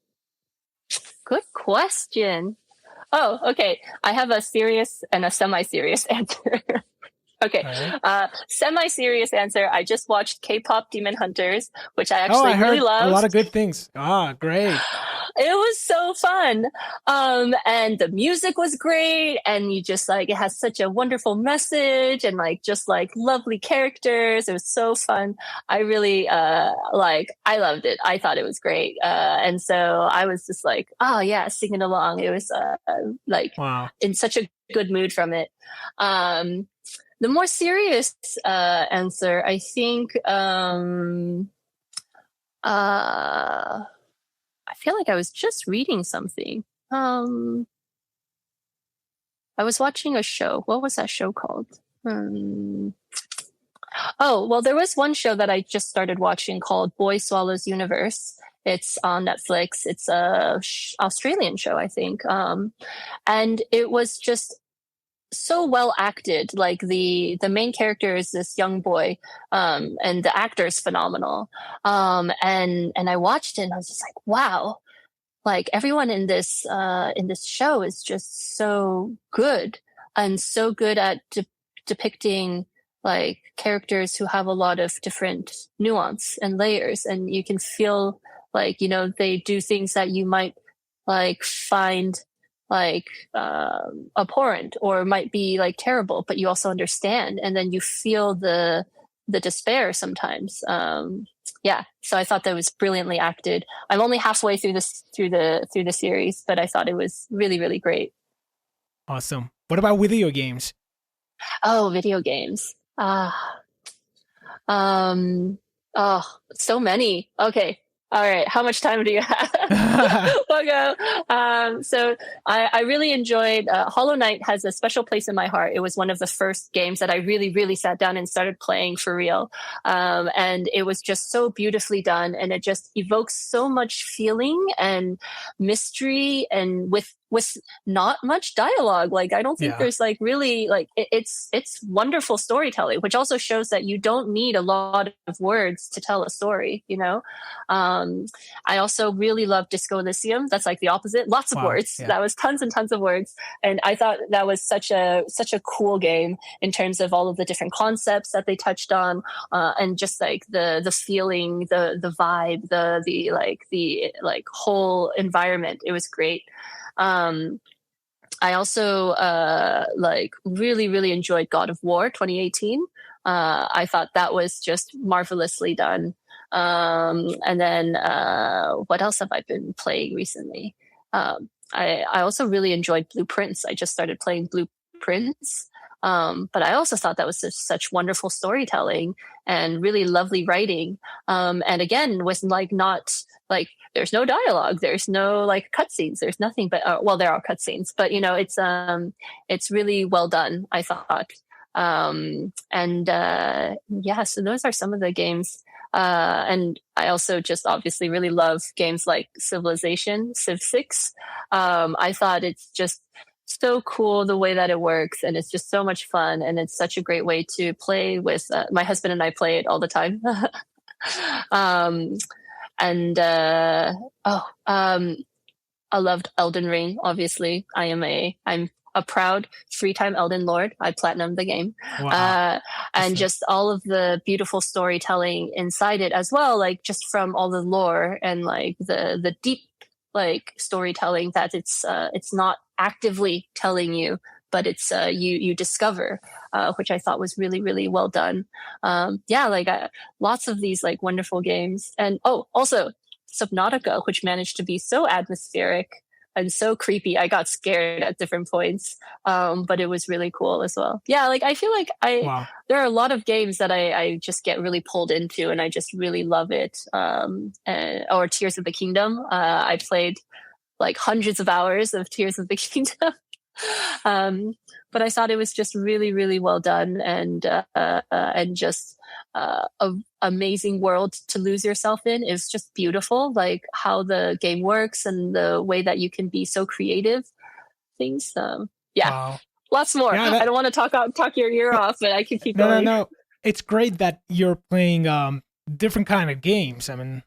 good question. Oh, okay. I have a serious and a semi-serious answer. Okay. Right. Semi-serious answer. I just watched K-pop Demon Hunters, which I actually really loved. A lot of good things. Great. It was so fun. And the music was great. And you just like, it has such a wonderful message and like, just like lovely characters. It was so fun. I really, I loved it. I thought it was great. And so I was just like, oh yeah, singing along. It was, wow, in such a good mood from it. The more serious, answer, I think, I feel like I was just reading something. I was watching a show. What was that show called? Oh, well, there was one show that I just started watching called Boy Swallows Universe. It's on Netflix. It's a Australian show, I think. And it was just so well acted. Like the main character is this young boy, and the actor is phenomenal. And I watched it and I was just like, wow, like everyone in this show is just so good and so good at depicting like characters who have a lot of different nuance and layers, and you can feel like, you know, they do things that you might like find like abhorrent or might be like terrible, but you also understand, and then you feel the despair sometimes. Yeah, so I thought that was brilliantly acted. I'm only halfway through the series, but I thought it was really, really great. Awesome. What about video games? Oh, video games. Oh, so many. Okay. All right. How much time do you have? We'll go. So I really enjoyed Hollow Knight has a special place in my heart. It was one of the first games that I really, really sat down and started playing for real. And it was just so beautifully done. And it just evokes so much feeling and mystery, and with not much dialogue. Like, I don't think there's like really like it's wonderful storytelling, which also shows that you don't need a lot of words to tell a story, you know. I also really love Disco Elysium. That's like the opposite. Lots of words. Yeah. That was tons and tons of words. And I thought that was such a cool game in terms of all of the different concepts that they touched on, and just like the feeling, the vibe, the whole environment. It was great. I also like really, really enjoyed God of War 2018. I thought that was just marvelously done. And then what else have I been playing recently? I also really enjoyed Blueprints. I just started playing Blueprints. But I also thought that was such wonderful storytelling and really lovely writing. And again, was like not like there's no dialogue, there's no like cutscenes, there's nothing. But well, there are cutscenes, but you know, it's really well done, I thought. Yeah, so those are some of the games. And I also just obviously really love games like Civilization, Civ 6. I thought it's just so cool the way that it works, and it's just so much fun, and it's such a great way to play with my husband, and I play it all the time. I loved Elden Ring, obviously. I'm a proud 3-time Elden Lord. I platinumed the game. Wow. And just all of the beautiful storytelling inside it as well, like just from all the lore and like the deep like storytelling that it's not actively telling you, but it's you discover, which I thought was really, really well done. Yeah, like lots of these like wonderful games. And also Subnautica, which managed to be so atmospheric and so creepy. I got scared at different points, but it was really cool as well. Yeah, like I feel like there are a lot of games that I just get really pulled into, and I just really love it. Or Tears of the Kingdom. I played like hundreds of hours of Tears of the Kingdom. But I thought it was just really, really well done, and just an amazing world to lose yourself in. It's just beautiful, like how the game works and the way that you can be so creative. Things, lots more. Yeah, I don't want to talk your ear off, but I can keep going. No. It's great that you're playing different kind of games. I mean,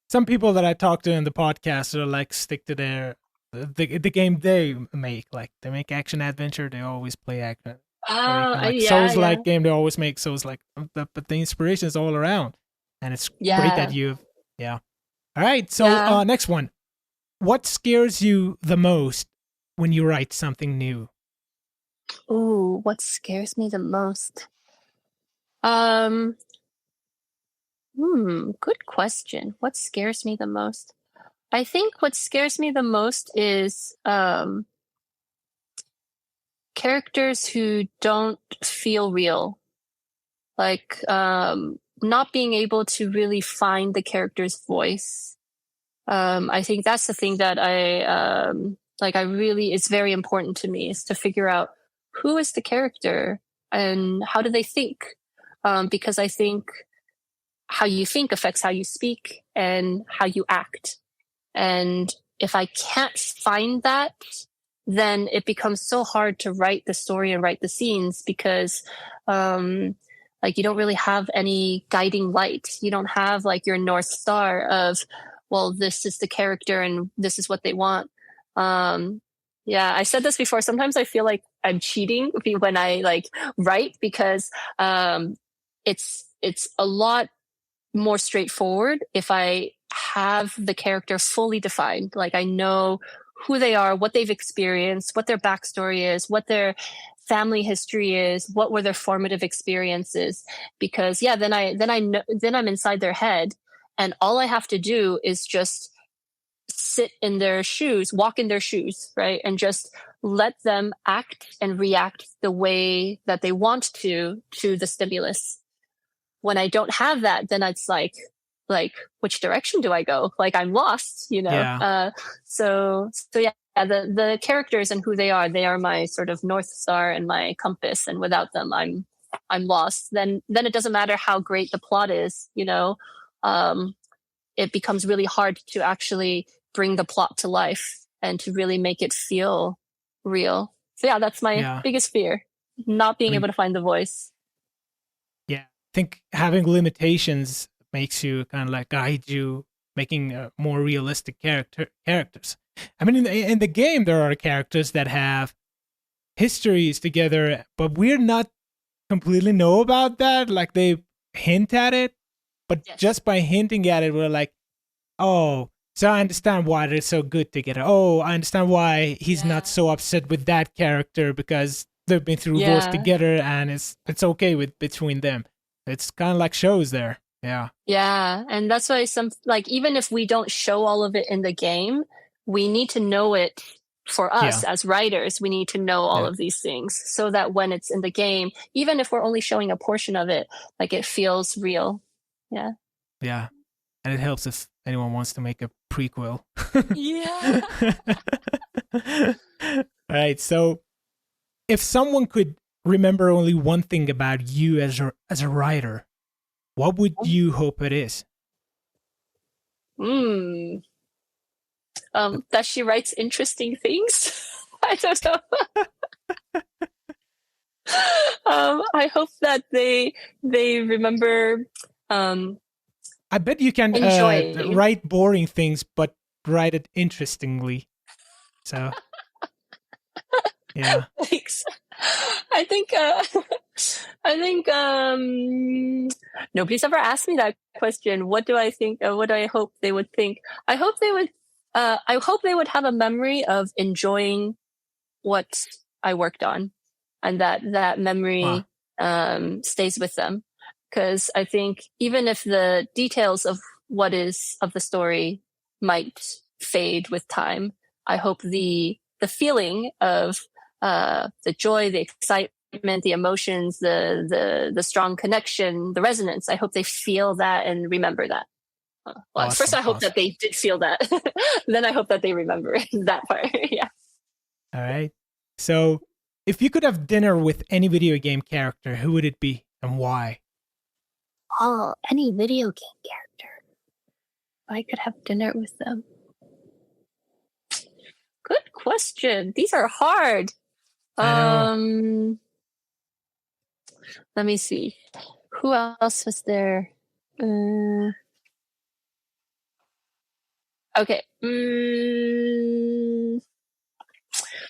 some people that I talk to in the podcast are like stick to the game they make. Like they make action adventure, they always play action. Souls-like game, they always make Souls-like. But the inspiration is all around, and it's great that you've. Yeah. All right. So next one. What scares you the most when you write something new? Ooh, what scares me the most? Good question. What scares me the most? I think what scares me the most is characters who don't feel real. Like not being able to really find the character's voice. I think that's the thing that it's very important to me, is to figure out who is the character and how do they think? Because I think how you think affects how you speak and how you act. And if I can't find that, then it becomes so hard to write the story and write the scenes, because like you don't really have any guiding light. You don't have like your North Star of well, this is the character and this is what they want. Yeah, I said this before. Sometimes I feel like I'm cheating when I like write, because it's a lot more straightforward if I have the character fully defined. Like I know who they are, what they've experienced, what their backstory is, what their family history is, what were their formative experiences. Because then I know, then I'm inside their head, and all I have to do is just sit in their shoes, walk in their shoes, right? And just let them act and react the way that they want to the stimulus. When I don't have that, then it's like which direction do I go? Like I'm lost, you know? Yeah. So yeah, the characters and who they are my sort of North Star and my compass. And without them, I'm lost. Then it doesn't matter how great the plot is, you know? It becomes really hard to actually bring the plot to life and to really make it feel real. So yeah, that's my biggest fear, not being able to find the voice. Yeah, I think having limitations makes you kind of like guide you, making more realistic characters. I mean, in the game, there are characters that have histories together, but we're not completely know about that. Like they hint at it, but just by hinting at it, we're like, oh, so I understand why they're so good together. Oh, I understand why he's not so upset with that character, because they've been through wars together, and it's okay with between them. It's kind of like shows there. Yeah, and that's why even if we don't show all of it in the game, we need to know it. For us as writers, we need to know all of these things, so that when it's in the game, even if we're only showing a portion of it, like it feels real. Yeah, and it helps if anyone wants to make a prequel. All right, so if someone could remember only one thing about you as a writer, what would you hope it is? That she writes interesting things. I don't know. I hope that they remember. I bet you can write boring things, but write it interestingly. So, yeah. Thanks. I think nobody's ever asked me that question. What do I think? What do I hope they would think? I hope they would have a memory of enjoying what I worked on, and that memory stays with them. Because I think even if the details of what is of the story might fade with time, I hope the feeling of the joy, the excitement, the emotions, the strong connection, the resonance, I hope they feel that and remember that. First, I hope that they did feel that. Then I hope that they remember that part. Yeah. All right. So if you could have dinner with any video game character, who would it be and why? Oh, any video game character. I could have dinner with them. Good question. These are hard. Let me see. Who else was there? Okay.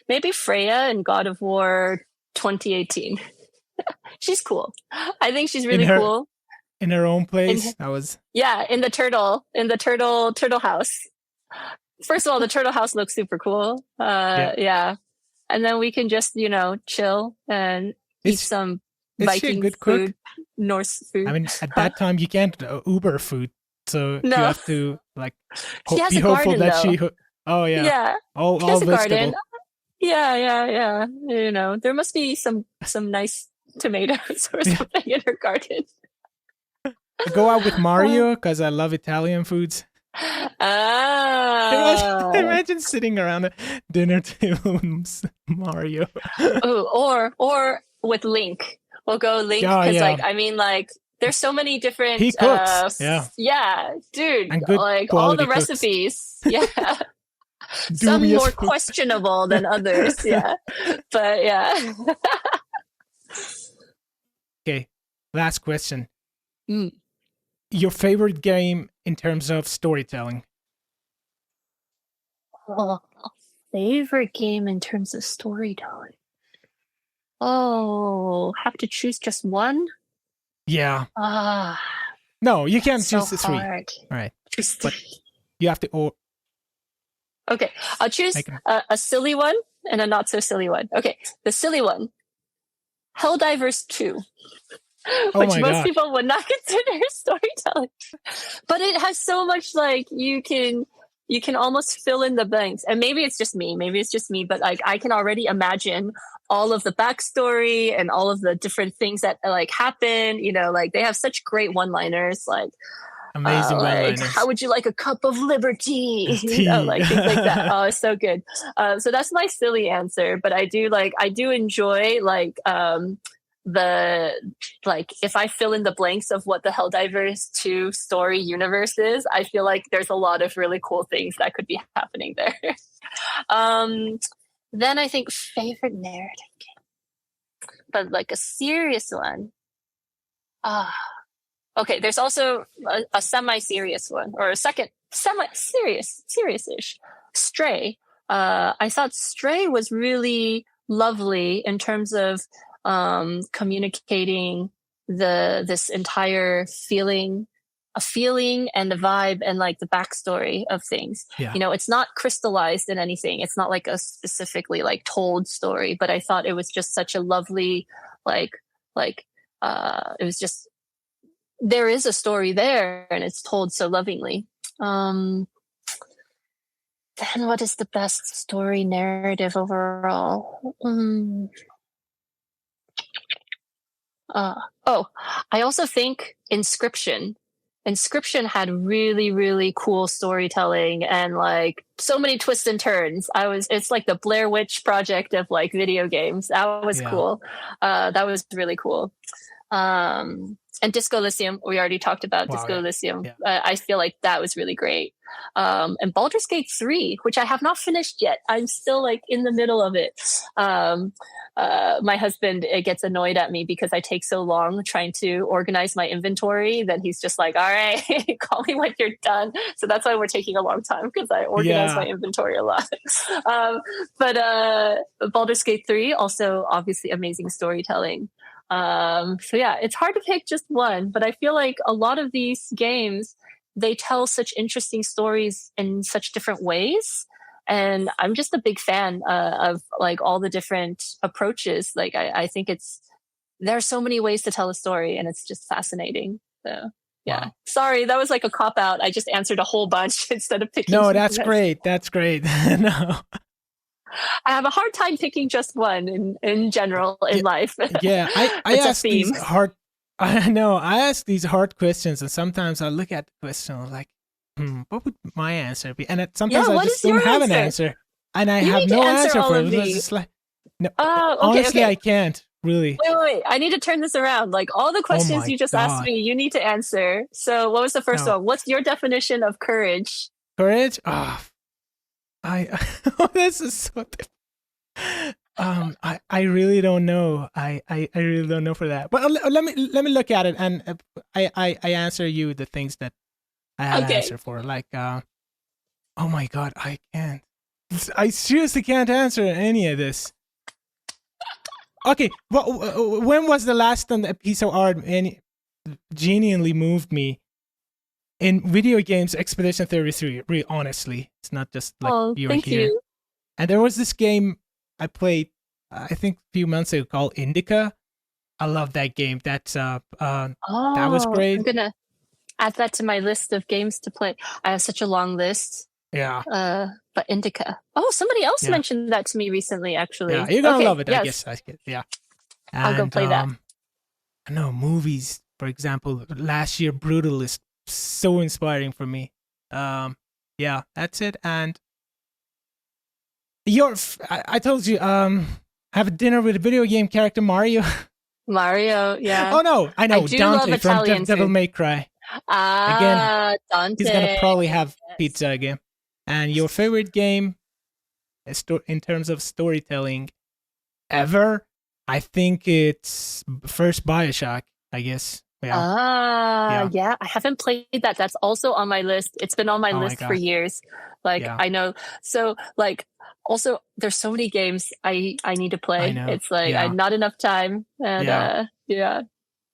Maybe Freya in God of War 2018. She's cool. I think she's really cool. In her own place? in the turtle house. First of all, the turtle house looks super cool. And then we can just, chill and eat some Viking food, Norse food. I mean, at that time, you can't Uber food. So you have to, she has a garden, that though. she... Oh, yeah. Yeah. All she has a vegetable. garden. Yeah. There must be some nice tomatoes or something in her garden. Go out with Mario, because I love Italian foods. Imagine sitting around a dinner table with Mario. or with Link. We'll go Link, because there's so many different. He cooks. Dude. And good all the cooks. recipes. Yeah. Some more questionable than others. Yeah. But yeah. Okay. Last question. Your favorite game in terms of storytelling? Oh, favorite game in terms of storytelling. Oh, have to choose just one? Yeah. Ah, No, you can't so choose the three. hard. All right. Choose But three. you have to. Okay, I'll choose a silly one and a not so silly one. Okay, the silly one, Helldivers 2, which most people would not consider storytelling, but it has so much like you can almost fill in the blanks. And maybe it's just me, but like I can already imagine all of the backstory and all of the different things that like happen. You know, like they have such great one-liners, like. Amazing like, how would you like a cup of liberty? You know, like things like that. Oh, it's so good. So that's my silly answer. But I do enjoy like if I fill in the blanks of what the Helldivers 2 story universe is, I feel like there's a lot of really cool things that could be happening there. Then I think favorite narrative game, but like a serious one. Okay, there's also a semi-serious one, or a second serious-ish. Stray. I thought Stray was really lovely in terms of communicating this entire feeling and the vibe and like the backstory of things. Yeah. You know, it's not crystallized in anything. It's not like a specifically like told story, but I thought it was just such a lovely it was just. There is a story there and it's told so lovingly. Then what is the best story narrative overall? I also think Inscription had really, really cool storytelling and like so many twists and turns. It's like the Blair Witch Project of like video games. That was cool. That was really cool. And Disco Elysium, we already talked about Disco Elysium. Yeah. I feel like that was really great. And Baldur's Gate 3, which I have not finished yet. I'm still like in the middle of it. My husband gets annoyed at me because I take so long trying to organize my inventory. Then he's just like, all right, call me when you're done. So that's why we're taking a long time, because I organize my inventory a lot. But Baldur's Gate 3, also obviously amazing storytelling. So yeah, it's hard to pick just one, but I feel like a lot of these games, they tell such interesting stories in such different ways. And I'm just a big fan of like all the different approaches. Like I think there are so many ways to tell a story, and it's just fascinating. So yeah, sorry, that was like a cop out. I just answered a whole bunch instead of picking. No, that's great. That's great. No. I have a hard time picking just one in general in life. Yeah, I ask these hard. I know I ask these hard questions, and sometimes I look at the question and I'm like, what would my answer be? And sometimes I just don't have an answer, and I have no answer for it. It's just like, no, honestly, I can't really. Wait! I need to turn this around. Like all the questions you just asked me, you need to answer. So, what was the first one? What's your definition of courage? Courage? This is so I really don't know. I really don't know for that. But let me look at it, and I answer you the things that I have an answer for. Like oh my god, I can't. I seriously can't answer any of this. Okay, well, when was the last time a piece of art genuinely moved me? In video games, Expedition 33, really honestly, it's not just like you were here. You. And there was this game I played, I think a few months ago, called Indica. I love that game. That was great. I'm gonna add that to my list of games to play. I have such a long list. Yeah. But Indica. Oh, somebody else mentioned that to me recently, actually. Yeah, you're gonna love it, yes. I guess. Yeah. And, I'll go play that. I know movies, for example, last year, Brutalist. So inspiring for me. Yeah, that's it. And I told you, have a dinner with a video game character, Mario. Mario, yeah. Oh no, I know, Dante from Devil May Cry. Again, Dante. He's gonna probably have pizza again. And your favorite game, in terms of storytelling, ever? I think it's first BioShock, I guess. Yeah. I haven't played that. That's also on my list. It's been on my Oh my list for God. years. Like, Yeah. I know. So, like, also, there's so many games I need to I play. know. It's like I Yeah. not enough time, and Yeah. yeah.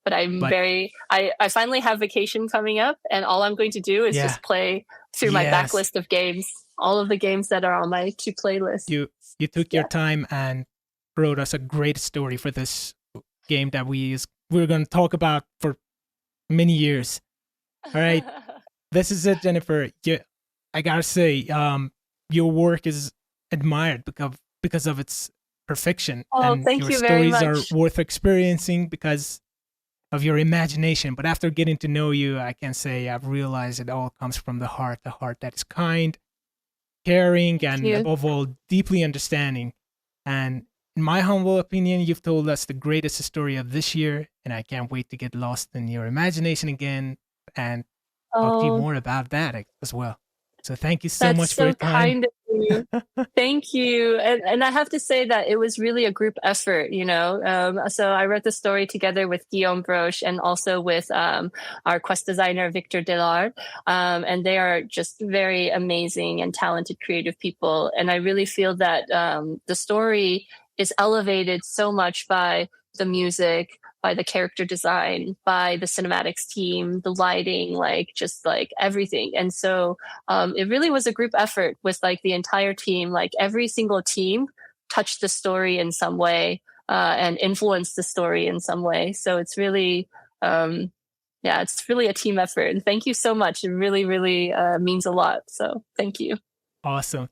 But But I finally have vacation coming up, and all I'm going to do is yeah. just play through my Yes. backlist of games, all of the games that are on my to play list. You took your Yeah. time and wrote us a great story for this game that we're going to talk about for many years. All right. This is it, Jennifer. I gotta say, your work is admired because of its perfection, Oh, and thank your you very stories are much. worth experiencing because of your imagination. But after getting to know you, I can say I've realized it all comes from the heart that is kind, caring, Thank and you. above all, deeply understanding. And in my humble opinion, you've told us the greatest story of this year, and I can't wait to get lost in your imagination again and talk to you Oh, more about that as well. So thank you so that's much for your so time. kind of you. Thank you. And I have to say that it was really a group effort, you know. So I wrote the story together with Guillaume Broche and also with our quest designer, Victor Delard. And they are just very amazing and talented creative people. And I really feel that the story is elevated so much by the music, by the character design, by the cinematics team, the lighting, like just like everything. And so it really was a group effort with like the entire team. Like every single team touched the story in some way and influenced the story in some way. So it's really, yeah, it's really a team effort. And thank you so much. It really, really means a lot. So thank you. Awesome.